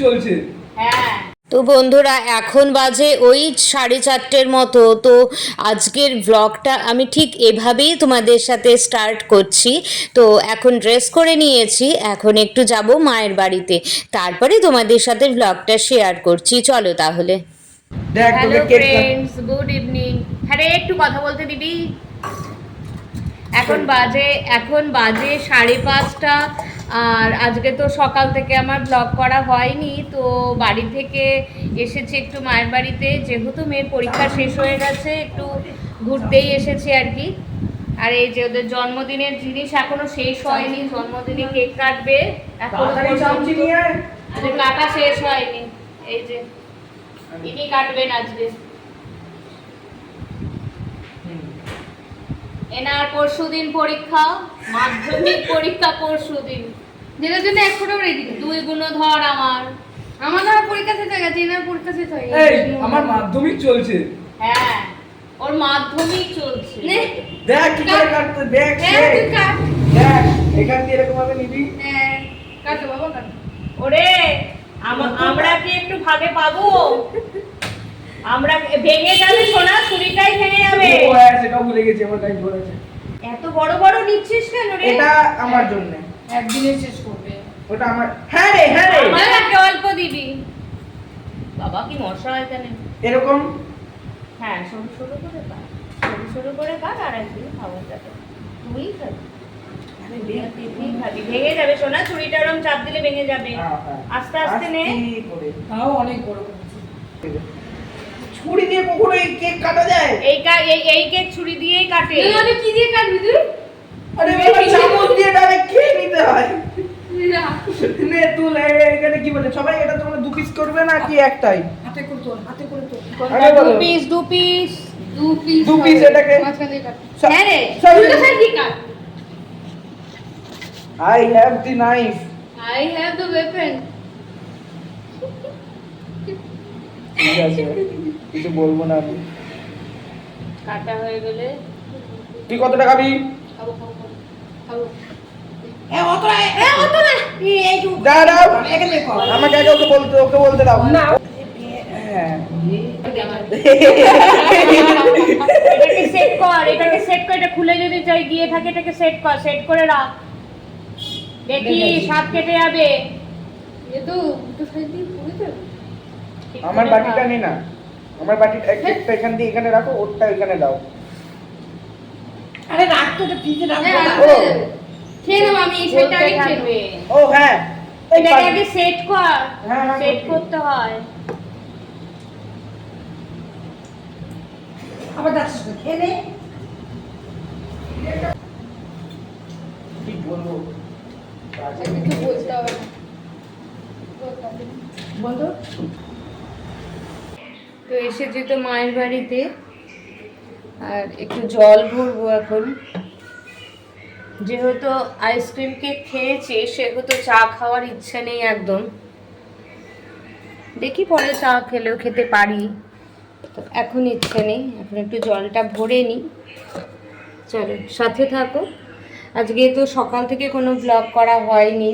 চলছে। হ্যাঁ তো বন্ধুরা এখন বাজে ওই 4:30 মতো। তো আজকের ব্লগটা আমি ঠিক এভাবেই তোমাদের সাথে স্টার্ট করছি। তো এখন ড্রেস করে নিয়েছি, এখন একটু যাব মায়ের বাড়িতে, তারপরে তোমাদের সাথে ব্লগটা শেয়ার করছি। চলো তাহলে। Hello friends, good evening. হ্যাঁ একটু কথা বলতে দিবি। এখন বাজে 5:30। আর আজকে তো সকাল থেকে আমার ব্লগ করা হয়নি। তো বাড়ি থেকে এসেছি একটু মায়ের বাড়িতে, যেহেতু মেয়ের পরীক্ষা শেষ হয়ে গেছে, একটু ঘুরতেই এসেছি আর কি। আর এই যে ওদের জন্মদিনের জিনিস এখনো শেষ হয়নি, জন্মদিনে কেক কাটবে, এখনো কাটা শেষ হয়নি। এই যে ইনি কাটবেন আজকে। এনার পরশুদিন পরীক্ষা, মাধ্যমিক পরীক্ষা পরশুদিন, যেটার জন্য এক ফোটাও রেডি। 2 গুণধর আমার পরীক্ষা শেষ হয়ে গেছে, এনার পরীক্ষা শেষ হয়ে গেছে। আমার মাধ্যমিক চলছে। হ্যাঁ ওর মাধ্যমিক চলছে। দেখ কি করে কাটতে, দেখ তুই কাট, দেখ এখান দিয়ে এরকম ভাবে নিবি। হ্যাঁ কাটো বাবা কাটো। ওরে আমরা কি একটু ভাগে পাবো? আমরা ভেঙে যাবে সোনা, ছুরিটাই ভেঙে যাবে। ও হ্যাঁ সেটাও ভুলে গেছি, আমার গায়ে ধরেছে। এত বড় বড় নিচ্ছিস কেন রে? এটা আমার জন্য একদিনে শেষ করবে। ওটা আমার। হ্যাঁ রে আমাকে অল্প দিবি। বাবা কি মশা এখানে। এরকম হ্যাঁ সরু সরু করে কাট, সরু সরু করে কাট, আর একদিন খাবার যাবে। তুই খাবি, ভেঙে যাবে সোনা, ছুরিটা ওরকম চাপ দিলে ভেঙে যাবে। আস্তে আস্তে নে। তাও অনেক বড় ছুরি দিয়ে কখনো এই কেক কাটা যায়? এই কেক ছুরি দিয়েই কাটে। তুই কি দিয়ে কাটবি তুই? আরে বাবা চামচ দিয়ে ডাইরেক্ট খেয়ে নিতে হয়। নে তুই এখানে কি বলে সবাই, এটা তোমরা 2 পিস করবে না কি একটাই? হাতে করে তোল, হাতে করে তোল। আরে বলো 2 পিস 2 পিস এটাকে মাঝখানে কাট। হ্যাঁ রে তুই তো সাইড দিয়ে কাট। I have the knife. I have the weapon. ঠিক আছে, কিছু বলবো না আমি। কাটা হয়ে গেলে তুই কতটা খাবি? খাবো খাবো খাবো। দাঁড়াও, আমাকে আগে ওকে বলতে দাও না। হ্যাঁ এটাকে সেট কর, এটা খুলে যদি যাই গিয়ে থাকে, এটাকে সেট করে রাখ। দেখি সাপ কেটে যাবে। এ তো সাইড দিয়ে পুরো তো। আমার বাটিটা নে না, আমার বাটিটা একটা এখান দিয়ে এখানে রাখো, ওরটা এখানে দাও। আরে রাখ তো, এটা ফ্রিজে রাখ। ও খেয়ে নেব আমি, এই সাইডটা আগে খেয়ে নেব। ও হ্যাঁ এটাকে আগে সেট কর, হ্যাঁ, সেট করতে হয়। আবার যাচ্ছিস না, খেয়ে নে। কি বলবো, কিছু বলতে হবে না। বন্ধু তো এসেছি তো মায়ের বাড়িতে, আর একটু জল ভরবো এখন। যেহেতু আইসক্রিম কেক খেয়েছি, সেহেতু চা খাওয়ার ইচ্ছে নেই একদম। দেখি পরে চা খেলেও খেতে পারি, তো এখন ইচ্ছে নেই। এখন একটু জলটা ভরে নিই। চলো সাথে থাকো। আজকে তো সকাল থেকে কোনো ব্লগ করা হয়নি,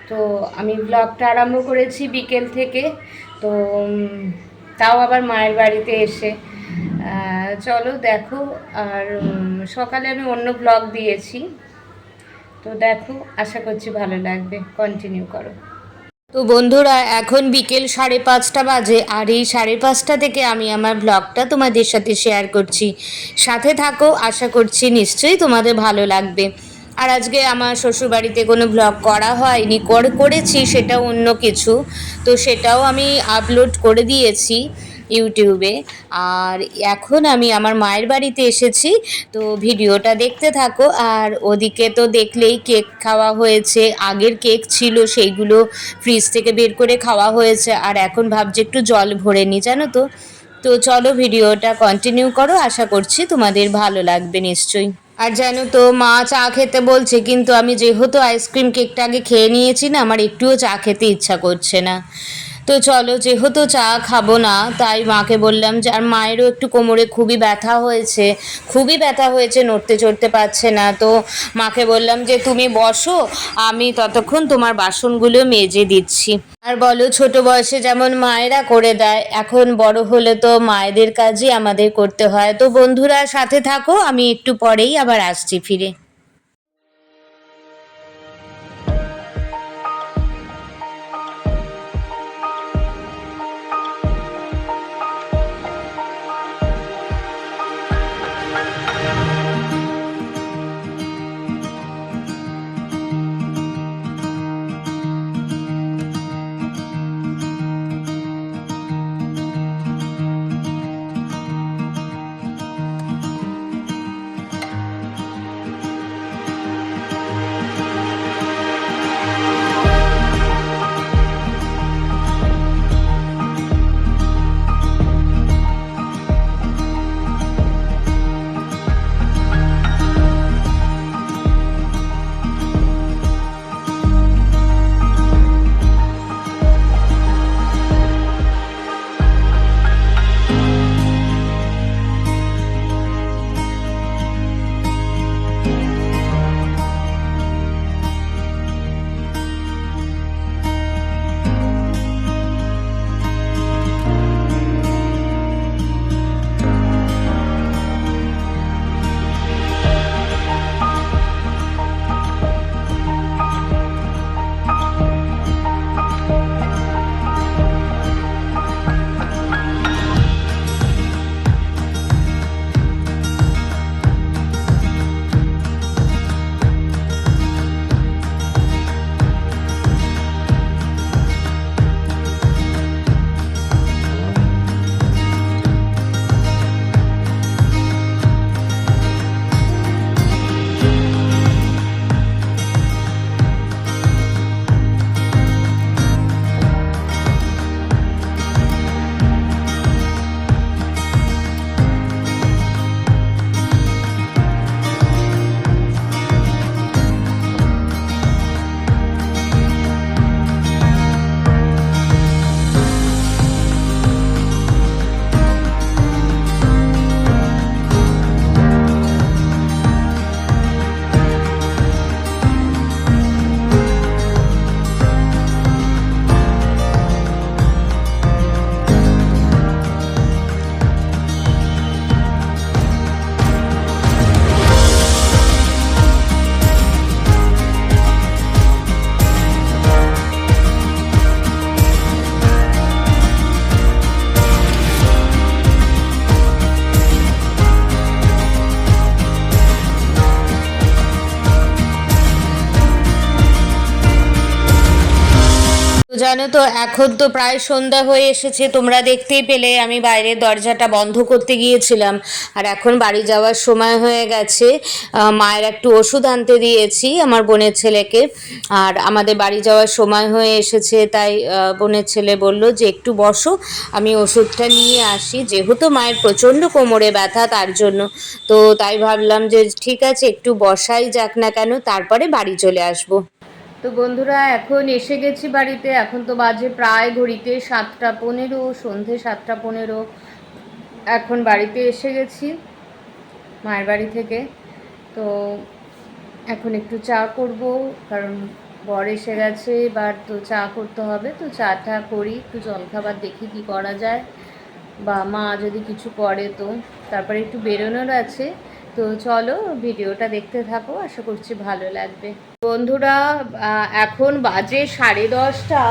তো আমি ব্লগটা আরম্ভ করেছি বিকেল থেকে। তো তাও আবার মায়ের বাড়িতে এসে। চলো দেখো। আর সকালে আমি অন্য ব্লগ দিয়েছি, তো দেখো, আশা করছি ভালো লাগবে, কন্টিনিউ করো। তো বন্ধুরা এখন বিকেল 5:30 বাজে, আর এই 5:30 থেকে আমি আমার ব্লগটা তোমাদের সাথে শেয়ার করছি। সাথে থাকো, আশা করছি নিশ্চয়ই তোমাদের ভালো লাগবে। আর আজকে আমার শ্বশুরবাড়িতে কোনো ব্লগ করা হয়নি, করেছি সেটা অন্য কিছু, তো সেটাও আমি আপলোড করে দিয়েছি ইউটিউবে। আর এখন আমি আমার মায়ের বাড়িতে এসেছি, তো ভিডিওটা দেখতে থাকো। আর ওদিকে তো দেখলেই কেক খাওয়া হয়েছে, আগের কেক ছিল সেইগুলো ফ্রিজ থেকে বের করে খাওয়া হয়েছে। আর এখন ভাবছি একটু জল ভরে নিই, জানো তো। তো চলো ভিডিওটা কন্টিনিউ করো, আশা করছি তোমাদের ভালো লাগবে নিশ্চয়ই। আর জানো তো মা চা খেতে বলছে, কিন্তু আমি যেহেতু আইসক্রিম কেকটা আগে খেয়ে নিয়েছি না, আমার একটুও চা খেতে ইচ্ছা করছে না। তো চলো, যেহেতু চা খাবো না তাই মাকে বললাম যে, আর মায়েরও একটু কোমরে খুবই ব্যথা হয়েছে, নড়তে চড়তে পারছে না। তো মাকে বললাম যে তুমি বসো, আমি ততক্ষণ তোমার বাসনগুলো মেজে দিচ্ছি। আর বলো, ছোট বয়সে যেমন মায়েরা করে দেয়, এখন বড় হলে তো মায়েদের কাজই আমাদের করতে হয়। তো বন্ধুরা সাথে থাকো, আমি একটু পরেই আবার আসছি ফিরে। জানো তো, এখন তো প্রায় সন্ধ্যা হয়ে এসেছে, তোমরা দেখতেই পেলে আমি বাইরের দরজাটা বন্ধ করতে গিয়েছিলাম। আর এখন বাড়ি যাওয়ার সময় হয়ে গেছে। মায়ের একটু ওষুধ আনতে দিয়েছি আমার বোনের ছেলেকে, আর আমাদের বাড়ি যাওয়ার সময় হয়ে এসেছে, তাই বোনের ছেলে বলল যে একটু বসো, আমি ওষুধটা নিয়ে আসি, যেহেতু মায়ের প্রচণ্ড কোমরে ব্যথা তার জন্য। তো তাই ভাবলাম যে ঠিক আছে, একটু বসাই যাক না কেন, তারপরে বাড়ি চলে আসবো। তো বন্ধুরা, এখন এসে গেছি বাড়িতে। এখন তো বাজে প্রায় ঘড়িতে 7:15, সন্ধে 7:15। এখন বাড়িতে এসে গেছি মায়ের বাড়ি থেকে। তো এখন একটু চা করব, কারণ বর এসে গেছে, এবার তো চা করতে হবে। তো চাটা করি, একটু জলখাবার দেখি কি করা যায়, বা মা যদি কিছু করে তো। তারপরে একটু বেরোনোর আছে। তো চলো ভিডিওটা দেখতে থাকো, আশা করছি ভালো লাগবে। বন্ধুরা, এখন বাজে 10:30,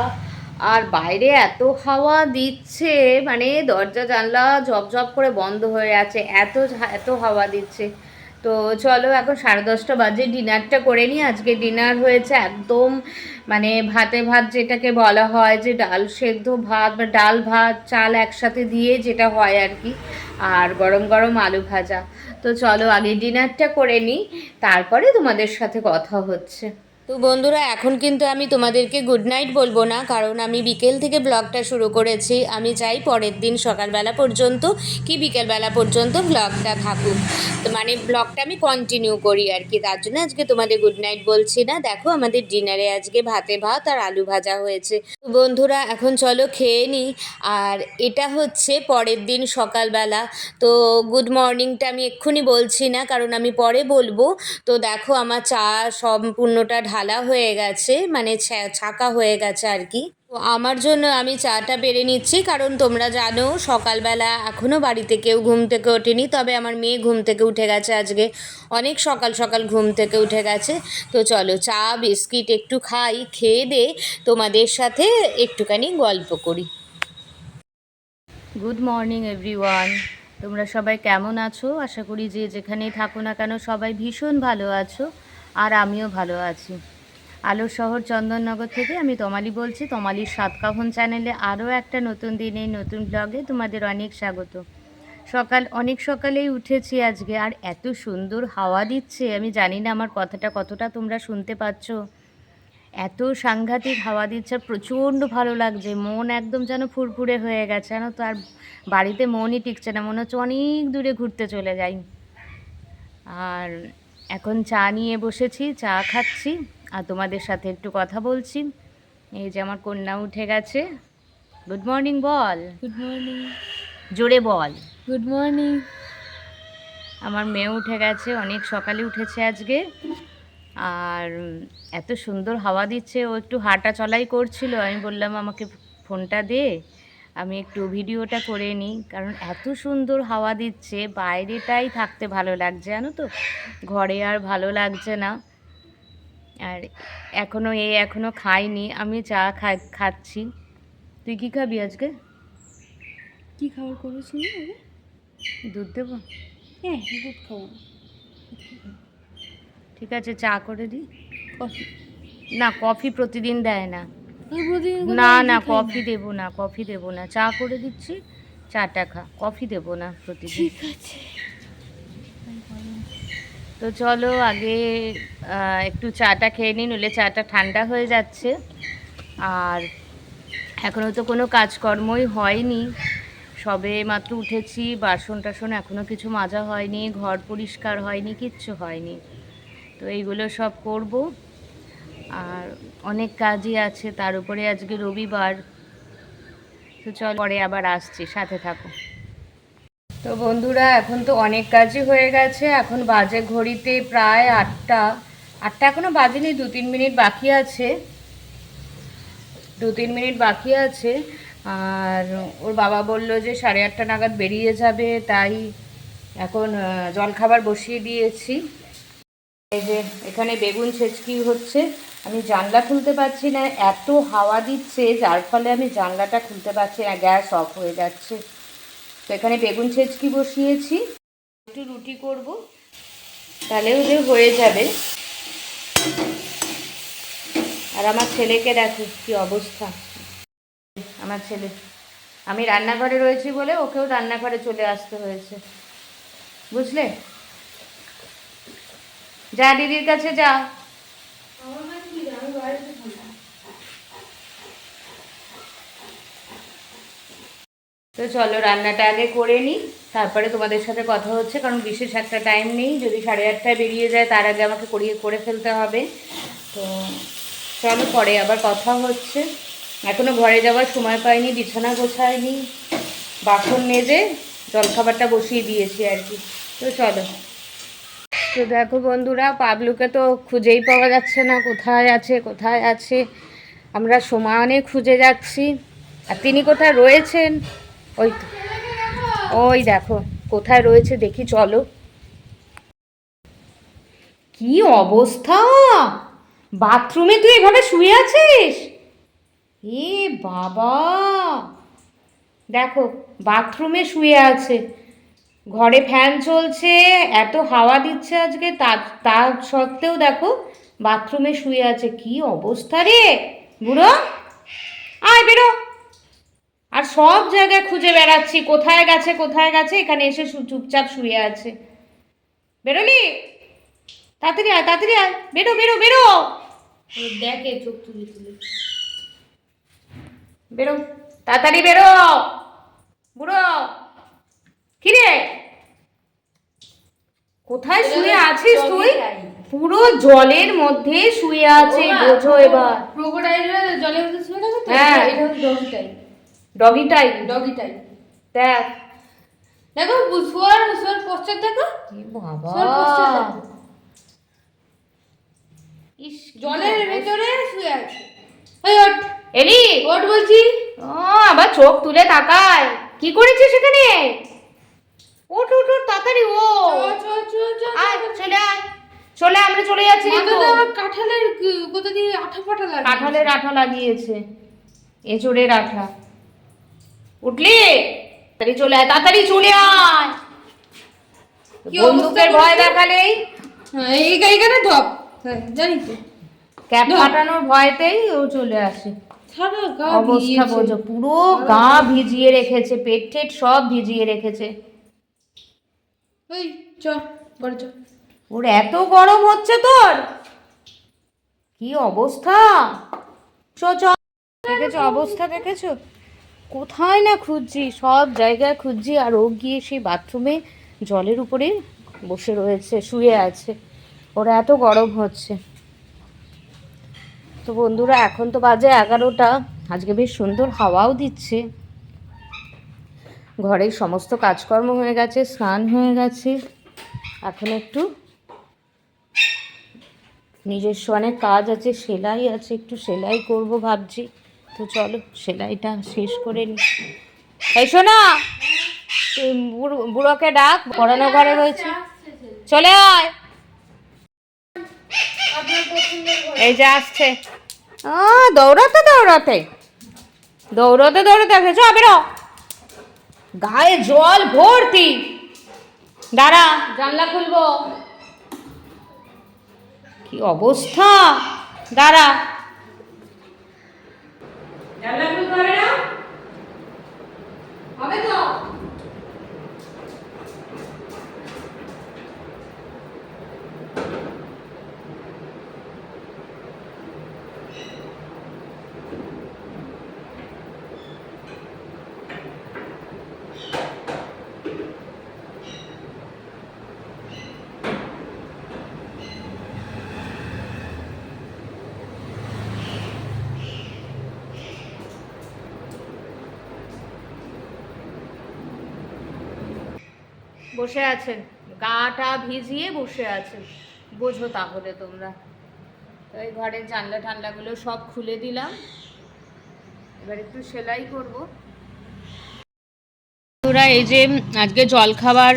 আর বাইরে এত হাওয়া দিচ্ছে, মানে দরজা জানলা ঝপঝপ করে বন্ধ হয়ে আছে, এত হাওয়া দিচ্ছে। তো চলো, এখন 10:30 বাজে, ডিনারটা করে নিই। আজকে ডিনার হয়েছে একদম মানে ভাতে ভাত, যেটাকে বলা হয় যে ডাল সেদ্ধ ভাত বা ডাল ভাত চাল একসাথে দিয়ে যেটা হয় আর কি, আর গরম গরম আলু ভাজা। তো চলো আগে ডিনারটা করে নিই, তারপরে তোমাদের সাথে কথা হচ্ছে। তো বন্ধুরা, এখন কিন্তু আমি তোমাদেরকে গুড নাইট বলবো না, কারণ আমি বিকেল থেকে ব্লগটা শুরু করেছি। আমি চাই পরের দিন সকালবেলা পর্যন্ত কি বিকেলবেলা পর্যন্ত ব্লগটা থাকুক, তো মানে ব্লগটা আমি কন্টিনিউ করি আর কি। তার জন্য আজকে তোমাদের গুড নাইট বলছি না। দেখো আমাদের ডিনারে আজকে ভাতে ভাত আর আলু ভাজা হয়েছে। তো বন্ধুরা, এখন চলো খেয়ে নিই। আর এটা হচ্ছে পরের দিন সকালবেলা। তো গুড মর্নিংটা আমি এক্ষুনি বলছি না, কারণ আমি পরে বলবো। তো দেখো আমার চা সম্পূর্ণটা ঢালা হয়ে গেছে, মানে ছাকা হয়ে গেছে আর কি। তো আমার জন্য আমি চাটা বেড়ে নিচ্ছি, কারণ তোমরা জানো সকালবেলা এখনও বাড়িতে কেউ ঘুম থেকে ওঠেনি, তবে আমার মেয়ে ঘুম থেকে উঠে গেছে আজকে, অনেক সকাল সকাল ঘুম থেকে উঠে গেছে। তো চলো চা বিস্কিট একটু খাই, খেয়ে দে তোমাদের সাথে একটুখানি গল্প করি। গুড মর্নিং এভরিওয়ান, তোমরা সবাই কেমন আছো? আশা করি যে যেখানেই থাকো না কেন সবাই ভীষণ ভালো আছো, আর আমিও ভালো আছি। আলোর শহর চন্দননগর থেকে আমি তমালি বলছি। তমালির সাতকাহন চ্যানেলে আরও একটা নতুন দিনে নতুন ব্লগে তোমাদের অনেক স্বাগত। অনেক সকালেই উঠেছি আজকে, আর এত সুন্দর হাওয়া দিচ্ছে। আমি জানি না আমার কথাটা কতটা তোমরা শুনতে পাচ্ছ। এত সাংঘাতিক হাওয়া দিচ্ছে, প্রচণ্ড ভালো লাগছে। মন একদম যেন ফুরফুরে হয়ে গেছে জানো তো। আর বাড়িতে মনই টিকছে না, মনে হচ্ছে অনেক দূরে ঘুরতে চলে যাই। আর এখন চা নিয়ে বসেছি, চা খাচ্ছি আর তোমাদের সাথে একটু কথা বলছি। এই যে আমার কন্যা উঠে গেছে। গুড মর্নিং বল। Good morning. জোরে বল। Good morning. আমার মেয়ে উঠে গেছে, অনেক সকালে উঠেছে আজকে। আর এত সুন্দর হাওয়া দিচ্ছে, ও একটু হাঁটা চলাই করছিল। আমি বললাম আমাকে ফোনটা দে, আমি একটু ভিডিওটা করে নিই, কারণ এত সুন্দর হাওয়া দিচ্ছে, বাইরেটাই থাকতে ভালো লাগছে জানো তো, ঘরে আর ভালো লাগছে না। আর এখনও খাইনি, আমি চা খাচ্ছি। তুই কি খাবি আজকে? কি খাবার করেছি? দুধ দেবো? হ্যাঁ, দুধ খাবো। ঠিক আছে, চা করে দিই। কফি? না, কফি প্রতিদিন দেয় না। প্রতিদিন না না, কফি দেবো না, কফি দেবো না, চা করে দিচ্ছি, চাটা খা, কফি দেবো না প্রতিদিন। ঠিক আছে। তো চলো আগে একটু চাটা খেয়ে নিই, নইলে চাটা ঠান্ডা হয়ে যাচ্ছে। আর এখনও তো কোনো কাজকর্মই হয়নি, সবে মাত্র উঠেছি। বাসন টাসন এখনও কিছু মাজা হয়নি, ঘর পরিষ্কার হয়নি, কিচ্ছু হয়নি। তো এইগুলো সব করব। আর অনেক কাজই আছে, তার উপরে আজকে রবিবার। তো চল পরে আবার আসছি, সাথে থাকো। তো বন্ধুরা, এখন তো অনেক কাজই হয়ে গেছে। এখন বাজে ঘড়িতে প্রায় 8টা এখনও বাজেনি, 2-3 মিনিট বাকি আছে। 2-3 মিনিট বাকি আছে। আর ওর বাবা বলল যে 8:30 নাগাদ বেরিয়ে যাবে, তাই এখন জলখাবার বসিয়ে দিয়েছি। এই যে এখানে বেগুন ছেঁচকি হচ্ছে। আমি জানলা খুলতে পারছি না, এত হাওয়া দিচ্ছে, যার ফলে আমি জানলাটা খুলতে পারছি না, গ্যাস অফ হয়ে যাচ্ছে। তো এখানে বেগুন ছেঁচকি বসিয়েছি, একটু রুটি করব, তাহলে ওদের হয়ে যাবে। আর আমার ছেলেকে দেখো কি অবস্থা। আমার ছেলে, আমি রান্নাঘরে রয়েছি বলে ওকেও রান্নাঘরে চলে আসতে হয়েছে, বুঝলে? যা দিদির কাছে যা। তো চলো রান্নাটা আগে করে নিই, তারপরে তোমাদের সাথে কথা হচ্ছে, কারণ বিশেষ একটা টাইম নেই। যদি 8:30টায় বেরিয়ে যায়, তার আগে আমাকে করে ফেলতে হবে। তো চলো পরে আবার কথা হচ্ছে। এখনও ঘরে যাওয়ার সময় পাইনি, বিছানা গোছায়নি, বাসন মেজে জলখাবারটা বসিয়ে দিয়েছি আর কি। তো চলো। তো দেখো বন্ধুরা, পাবলুকে তো খুঁজেই পাওয়া যাচ্ছে না, কোথায় আছে। আমরা সমানে খুঁজে যাচ্ছি। আর তিনি কোথায় রয়েছেন, ওই দেখো কোথায় রয়েছে, দেখি চলো। কি অবস্থা, বাথরুমে তুই এভাবে শুয়ে আছিস? এ বাবা, দেখো বাথরুমে শুয়ে আছে, ঘরে ফ্যান চলছে, এত হাওয়া দিচ্ছে আজকে, তার সত্ত্বেও দেখো বাথরুমে শুয়ে আছে। কি অবস্থা রে বুড়ো, আয় বেরো। আর সব জায়গায় খুঁজে বেড়াচ্ছি, কোথায় গেছে, এখানে এসে চুপচাপ শুয়ে আছে। বেরোলি? তাড়াতাড়ি আয়, বেরো। দেখে চোখ তুলে তুলে। বেরো, তাড়াতাড়ি বেরো বুড়ো। কিরে কোথায় শুয়ে আছিস তুই? পুরো জলের মধ্যে শুয়ে আছে, বোঝো এবার। ক্রোকোডাইলরা জলের মধ্যে শুয়ে থাকে তো, হ্যাঁ। এটা হচ্ছে doggy type. Doggy type. Doggy type. দেখ দেখো শোয়ার পোস্টার দেখো। এ বাবা, শোয়ার পোস্টার দেখো। ইস জলের ভেতরে শুয়ে আছে। এই ওঠ, এলি ওঠ বলছি। ও আবার চোখ তুলে তাকায়। কি করেছিস সেখানে? ওঠ ওঠ ওঠ, তাড়াতাড়ি ও। আয় চলে আয়, চলে আমরা চলে যাচ্ছি কিন্তু। মাথাটা আবার কাঁঠালের কোথা দিয়ে আঠা ফাটা লাগে। কাঁঠালের আঠা লাগিয়েছে, এঁচড়ের আঠা। উঠলি? তাড়াতাড়ি চলে আয়, তাড়াতাড়ি চলে আয়। কি অবস্থা বন্দুকের ভয় করেছে? দেখালেই হ্যাঁ এইখানে ধপ। হ্যাঁ জানি তো। ক্যাপ ফাটানোর ভয়তেই ও চলে আসে। সারা গা অবস্থা ভিজিয়েছে। বোঝো, পুরো গা ভিজিয়ে রেখেছে, পেট টেট সব ভিজিয়ে রেখেছে। ওই চ ঘরে চ। ওর এত গরম হচ্ছে তোর? কি অবস্থা! চ চ, দেখেছো অবস্থা, দেখেছো? কোথায় না খুঁজছি, সব জায়গায় খুঁজছি, আর ও গিয়ে সেই বাথরুমে জলের উপরে বসে রয়েছে, শুয়ে আছে। ওরা এত গরম হচ্ছে। তো বন্ধুরা এখন তো বাজে 11টা। আজকে বেশ সুন্দর হাওয়াও দিচ্ছে। ঘরের সমস্ত কাজকর্ম হয়ে গেছে, স্নান হয়ে গেছে। এখন একটু নিজস্ব অনেক কাজ আছে, সেলাই আছে, একটু সেলাই করব ভাবছি। তো চলো সেলাইটা শেষ করে নি। এই শোনা, তুই বুড়োকে ডাক, পড়ানো ঘরে রয়েছে, চলে আয়। এই যে আসছে। দৌড়াতে দৌড়াতে দৌড়াতে দৌড়াতে দেখেছো, বেরো। গায়ে জল ভর্তি। দাঁড়া, জানলা খুলবো। কি অবস্থা, দাঁড়া। জানলা খুলতে হবে না? হবে তো। বসে আছেন, গাটা ভিজিয়ে বসে আছেন, বোঝো তাহলে তোমরা। তো এই ঘরের জানলা টানলাগুলো সব খুলে দিলাম, এবার একটু সেলাই করব। তোরা এই যে আজকে জল খাবার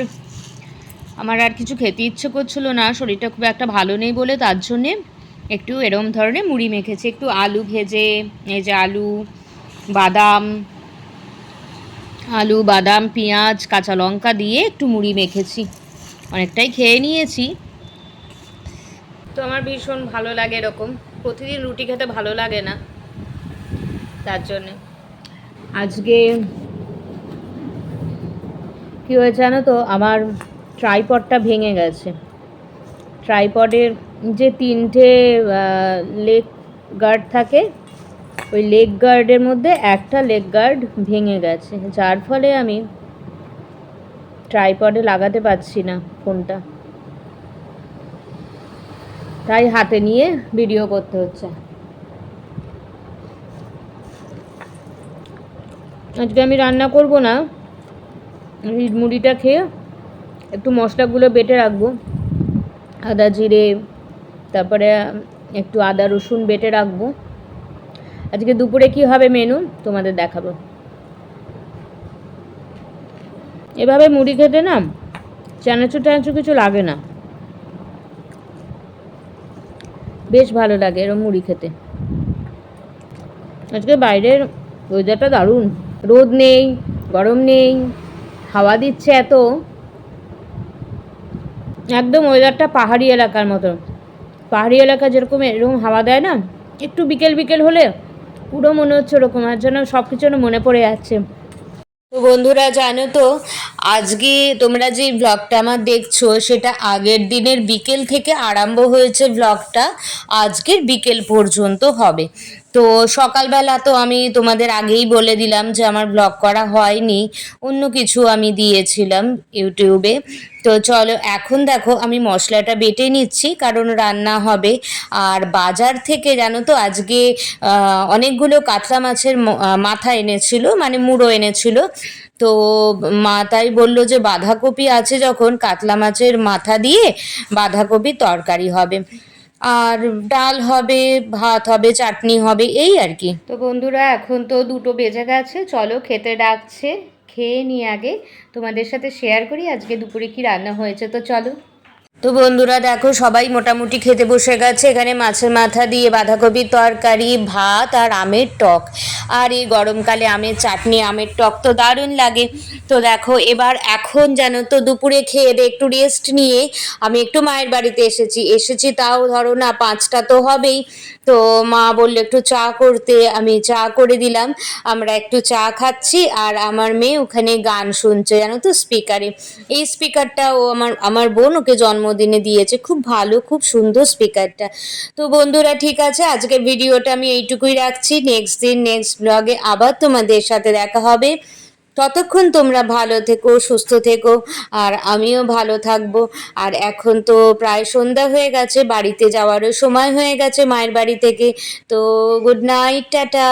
আমার আর কিছু খেতে ইচ্ছে করছিল না, শরীরটা খুব একটা ভালো নেই বলে, তার জন্যে একটু এরম ধরনের মুড়ি মেখেছি। একটু আলু ভেজে, এই যে আলু বাদাম পেঁয়াজ কাঁচা লঙ্কা দিয়ে একটু মুড়ি মেখেছি, অনেকটাই খেয়ে নিয়েছি। তো আমার ভীষণ ভালো লাগে এরকম, প্রতিদিন রুটি খেতে ভালো লাগে না, তার জন্যে। আজকে কী হয়েছে জানো তো, আমার ট্রাইপডটা ভেঙে গেছে। ট্রাইপডের যে 3টে লেগ গার্ড থাকে, ওই লেগ গার্ডের মধ্যে একটা লেগ গার্ড ভেঙে গেছে, যার ফলে আমি ট্রাইপডে লাগাতে পারছি না ফোনটা, তাই হাতে নিয়ে ভিডিও করতে হচ্ছে। আজকে আমি রান্না করব না, এই মুড়িটা খেয়ে একটু মশলাগুলো বেটে রাখবো, আদা জিরে, তারপরে একটু আদা রসুন বেটে রাখবো। আজকে দুপুরে কি হবে মেনু তোমাদের দেখাবো। এভাবে মুড়ি খেতে না চানাচুর টানাচুর কিছু লাগে না, বেশ ভালো লাগে এরকম মুড়ি খেতে। আজকে বাইরের ওয়েদারটা দারুণ, রোদ নেই, গরম নেই, হাওয়া দিচ্ছে এত, একদম ওয়েদারটা পাহাড়ি এলাকার মতো। পাহাড়ি এলাকা যেরকম এরকম হাওয়া দেয় না, একটু বিকেল বিকেল হলে পুরো মনে হচ্ছে ওরকম, আর যেন সব কিছু মনে পড়ে যাচ্ছে। তো বন্ধুরা জানো তো, আজকে তোমরা যে ব্লগটা আমার দেখছো সেটা আগের দিনের বিকেল থেকে আরম্ভ হয়েছে ব্লগটা, আজকের বিকেল পর্যন্ত হবে। তো সকালবেলা তো আমি তোমাদের আগেই বলে দিলাম যে আমার ব্লগ করা হয়নি, অন্য কিছু আমি দিয়েছিলাম ইউটিউবে। তো চলো এখন দেখো আমি মশলাটা বেটে নিচ্ছি, কারণ রান্না হবে। আর বাজার থেকে জানো তো আজকে অনেকগুলো কাতলা মাছের মাথা এনেছিল, মানে মুড়ো এনেছিল। তো মা তাই বললো যে বাঁধাকপি আছে যখন, কাতলা মাছের মাথা দিয়ে বাঁধাকপির তরকারি হবে, আর ডাল হবে, ভাত হবে, চাটনি হবে, এই আর কি। তো বন্ধুরা এখন তো 2টো বেজে গেছে, চলো খেতে ডাকছে, খেয়ে নিই আগে, তোমাদের সাথে শেয়ার করি আজকে দুপুরে কি রান্না হয়েছে। তো চলো। তো বন্ধুরা দেখো সবাই মোটামুটি খেতে বসে গেছে। এখানে মাছের মাথা দিয়ে বাঁধাকপির তরকারি, ভাত আর আমের টক। আর এই গরমকালে আমের চাটনি, আমের টক তো দারুণ লাগে। তো দেখো এবার এখন জানো তো দুপুরে খেয়ে দিয়ে একটু রেস্ট নিয়ে আমি একটু মায়ের বাড়িতে এসেছি তাও ধরো না 5টা তো হবেই। তো মা বললো একটু চা করতে, আমি চা করে দিলাম। আমরা একটু চা খাচ্ছি আর আমার মেয়ে ওখানে গান শুনছে জানো তো স্পিকারে। এই স্পিকারটা ও আমার বোন ওকে জন্মদিনে দিয়েছে, খুব ভালো, খুব সুন্দর স্পিকারটা। তো বন্ধুরা ঠিক আছে, আজকের ভিডিওটা আমি এইটুকুই রাখছি। নেক্সট দিন নেক্সট ব্লগে আবার তোমাদের সাথে দেখা হবে। ততক্ষণ তোমরা ভালো থেকো, সুস্থ থেকো, আর আমিও ভালো থাকবো। আর এখন তো প্রায় সন্ধ্যা হয়ে গেছে, বাড়িতে যাওয়ারও সময় হয়ে গেছে মায়ের বাড়ি থেকে। তো গুড নাইট, টাটা।